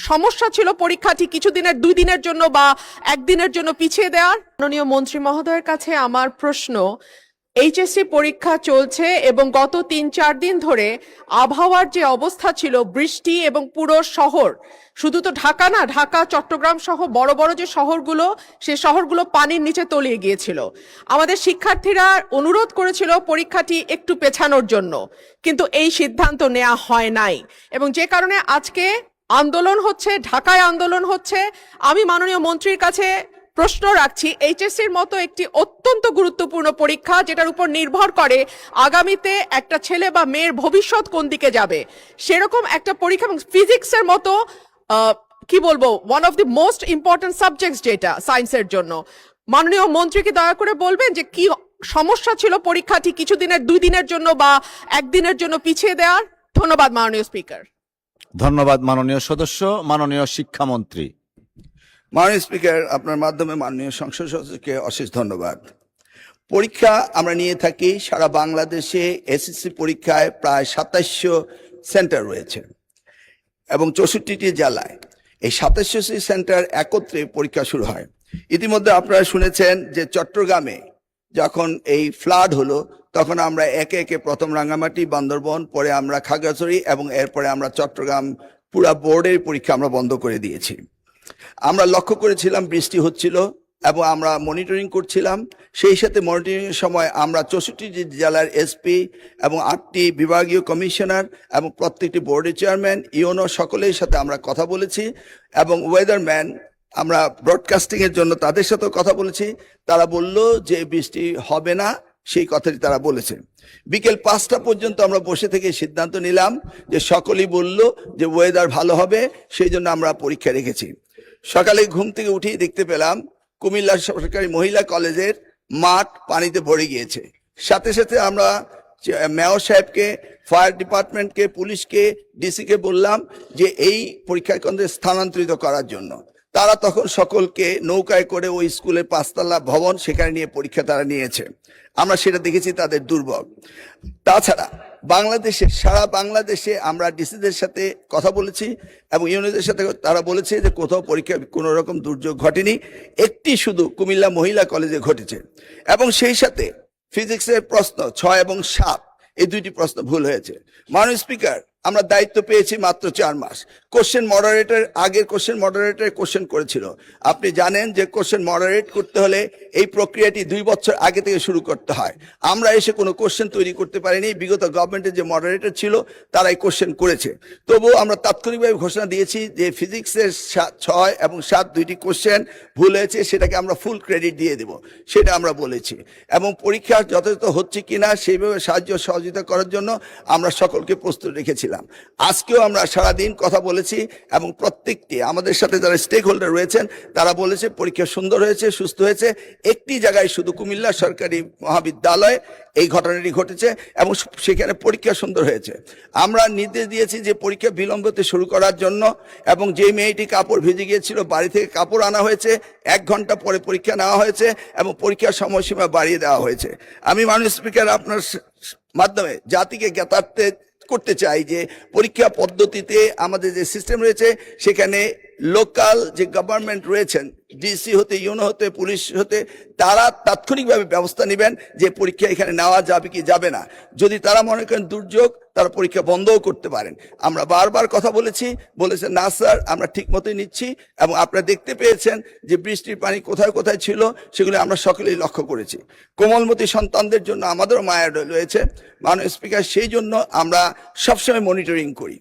সমস্যা ছিল পরীক্ষাটি কিছুদিনের 2 দিনের জন্য বা একদিনের জন্য পিছিয়ে দেওয়ার? মাননীয় মন্ত্রী মহোদয়ের কাছে আমার প্রশ্ন, এইচএসসি পরীক্ষা চলছে এবং গত 3-4 দিন ধরে আবহাওয়ার যে অবস্থা ছিল, বৃষ্টি এবং পুরো শহর, শুধু তো ঢাকা না, ঢাকা চট্টগ্রাম সহ বড় বড় যে শহরগুলো, সে শহরগুলো পানির নিচে তলিয়ে গিয়েছিল। আমাদের শিক্ষার্থীরা অনুরোধ করেছিল পরীক্ষাটি একটু পেছানোর জন্য, কিন্তু এই সিদ্ধান্ত নেওয়া হয় নাই এবং যে কারণে আজকে আন্দোলন হচ্ছে, ঢাকায় আন্দোলন হচ্ছে। আমি মাননীয় মন্ত্রীর কাছে প্রশ্ন রাখছি, এইচএসসির মতো একটি অত্যন্ত গুরুত্বপূর্ণ পরীক্ষা, যেটার উপর নির্ভর করে আগামীতে একটা ছেলে বা মেয়ের ভবিষ্যৎ কোন দিকে যাবে, সেরকম একটা পরীক্ষা, এবং ফিজিক্সের মতো কি বলবো, one of the most important subjects যেটা সায়েন্সের জন্য, মাননীয় মন্ত্রীকে দয়া করে বলবেন যে কি সমস্যা ছিল পরীক্ষাটি কিছুদিনের 2 দিনের জন্য বা একদিনের জন্য পিছিয়ে দেওয়ার? ধন্যবাদ মাননীয় স্পিকার। ধন্যবাদ মাননীয় সদস্য। মাননীয় শিক্ষামন্ত্রী। মাননীয় স্পিকার, আপনার মাধ্যমে মাননীয় সংসদ সদস্যকে অশেষ ধন্যবাদ। পরীক্ষা আমরা নিয়ে থাকি সারা বাংলাদেশে। এসএসসি পরীক্ষায় প্রায় 2700 সেন্টার রয়েছে এবং 64টি জেলায়। এই 2700টি সেন্টার একত্রে পরীক্ষা শুরু হয়। ইতিমধ্যে আপনারা শুনেছেন যে চট্টগ্রামে যখন এই ফ্লাড হলো, তখন আমরা একে একে প্রথম রাঙ্গামাটি, বান্দরবন, পরে আমরা খাগড়াছড়ি এবং এরপরে আমরা চট্টগ্রাম পুরা বোর্ডের পরীক্ষা আমরা বন্ধ করে দিয়েছি। আমরা লক্ষ্য করেছিলাম বৃষ্টি হচ্ছিল এবং আমরা মনিটরিং করছিলাম। সেই সাথে মনিটরিংয়ের সময় আমরা 64টি জেলার এসপি এবং 8টি বিভাগীয় কমিশনার এবং প্রত্যেকটি বোর্ডের চেয়ারম্যান, ইউনো সকলের সাথে আমরা কথা বলেছি এবং ওয়েদারম্যান, আমরা ব্রডকাস্টিংয়ের জন্য তাদের সাথেও কথা বলেছি। তারা বলল যে বৃষ্টি হবে না, সেই কথাটি তারা বলেছে। বিকেল 5টা পর্যন্ত আমরা বসে থেকে সিদ্ধান্ত নিলাম যে সকলেই বলল যে ওয়েদার ভালো হবে, সেই জন্য আমরা পরীক্ষা রেখেছি। সকালে ঘুম থেকে উঠেই দেখতে পেলাম কুমিল্লা সরকারি মহিলা কলেজের মাঠ পানিতে ভরে গিয়েছে। সাথে সাথে আমরা মেয়র সাহেবকে, ফায়ার ডিপার্টমেন্টকে, পুলিশকে, ডিসিকে বললাম যে এই পরীক্ষা কেন্দ্রে স্থানান্তরিত করার জন্য। তারা তখন সকলকে নৌকায় করে ওই স্কুলের 5তলা ভবন, সেখানে নিয়ে পরীক্ষা তারা নিয়েছে। আমরা সেটা দেখেছি তাদের দুর্ভোগ। তাছাড়া বাংলাদেশে, সারা বাংলাদেশে আমরা ডিসিদের সাথে কথা বলেছি এবং ইউনিয়নদের সাথে, তারা বলেছে যে কোথাও পরীক্ষা কোনো রকম দুর্যোগ ঘটেনি, একটি শুধু কুমিল্লা মহিলা কলেজে ঘটেছে। এবং সেই সাথে ফিজিক্সের প্রশ্ন 6 এবং 7, এই 2টি প্রশ্ন ভুল হয়েছে। মাননীয় স্পিকার, আমরা দায়িত্ব পেয়েছি মাত্র 4 মাস। কোশ্চেন মডারেটর, আগের কোশ্চেন মডারেটর কোশ্চেন করেছিল। আপনি জানেন যে কোশ্চেন মডারেট করতে হলে এই প্রক্রিয়াটি 2 বছর আগে থেকে শুরু করতে হয়। আমরা এসে কোনো কোশ্চেন তৈরি করতে পারিনি। বিগত গভর্নমেন্টের যে মডারেটর ছিল তারাই কোশ্চেন করেছে। তবুও আমরা তাৎক্ষণিকভাবে ঘোষণা দিয়েছি যে ফিজিক্সের 6 এবং 7 2টি কোশ্চেন ভুল হয়েছে, সেটাকে আমরা ফুল ক্রেডিট দিয়ে দেব, সেটা আমরা বলেছি। এবং পরীক্ষা যথাযথ হচ্ছে কিনা সেইভাবে সাহায্য সহযোগিতা করার জন্য আমরা সকলকে প্রস্তুত রেখেছিলাম। আজকেও আমরা সারাদিন কথা বলেছি এবং প্রত্যেকটি আমাদের সাথে যারা স্টেক হোল্ডার রয়েছেন তারা বলেছে পরীক্ষা সুন্দর হয়েছে, সুস্থ হয়েছে। একটি জায়গায় শুধু কুমিল্লা সরকারি মহাবিদ্যালয়ে এই ঘটনাটি ঘটেছে এবং সেখানে পরীক্ষা সুন্দর হয়েছে। আমরা নির্দেশ দিয়েছি যে পরীক্ষা বিলম্বতে শুরু করার জন্য, এবং যে মেয়েটি কাপড় ভিজে গিয়েছিল বাড়ি থেকে কাপড় আনা হয়েছে, 1 ঘন্টা পরে পরীক্ষা নেওয়া হয়েছে এবং পরীক্ষার সময়সীমা বাড়িয়ে দেওয়া হয়েছে। আমি মাননীয় স্পিকার আপনার মাধ্যমে জাতিকে জ্ঞাতার্থে করতে চাই যে পরীক্ষা পদ্ধতিতে আমাদের যে সিস্টেম রয়েছে, সেখানে লোকাল যে গভর্নমেন্ট রয়েছেন, ডিসি হতে, ইউনো হতে, পুলিশ হতে, তারা তাৎক্ষণিকভাবে ব্যবস্থা নেবেন যে পরীক্ষা এখানে নেওয়া যাবে কি যাবে না। যদি তারা মনে করেন দুর্যোগ, তারা পরীক্ষা বন্ধও করতে পারেন। আমরা বারবার কথা বলেছে না স্যার, আমরা ঠিক মতোই নিচ্ছি। এবং আপনারা দেখতে পেয়েছেন যে বৃষ্টির পানি কোথায় কোথায় ছিল, সেগুলো আমরা সকলেই লক্ষ্য করেছি। কোমলমতি সন্তানদের জন্য আমাদেরও মায়া রয়েছে মাননীয় স্পিকার, সেই জন্য আমরা সবসময় মনিটরিং করি।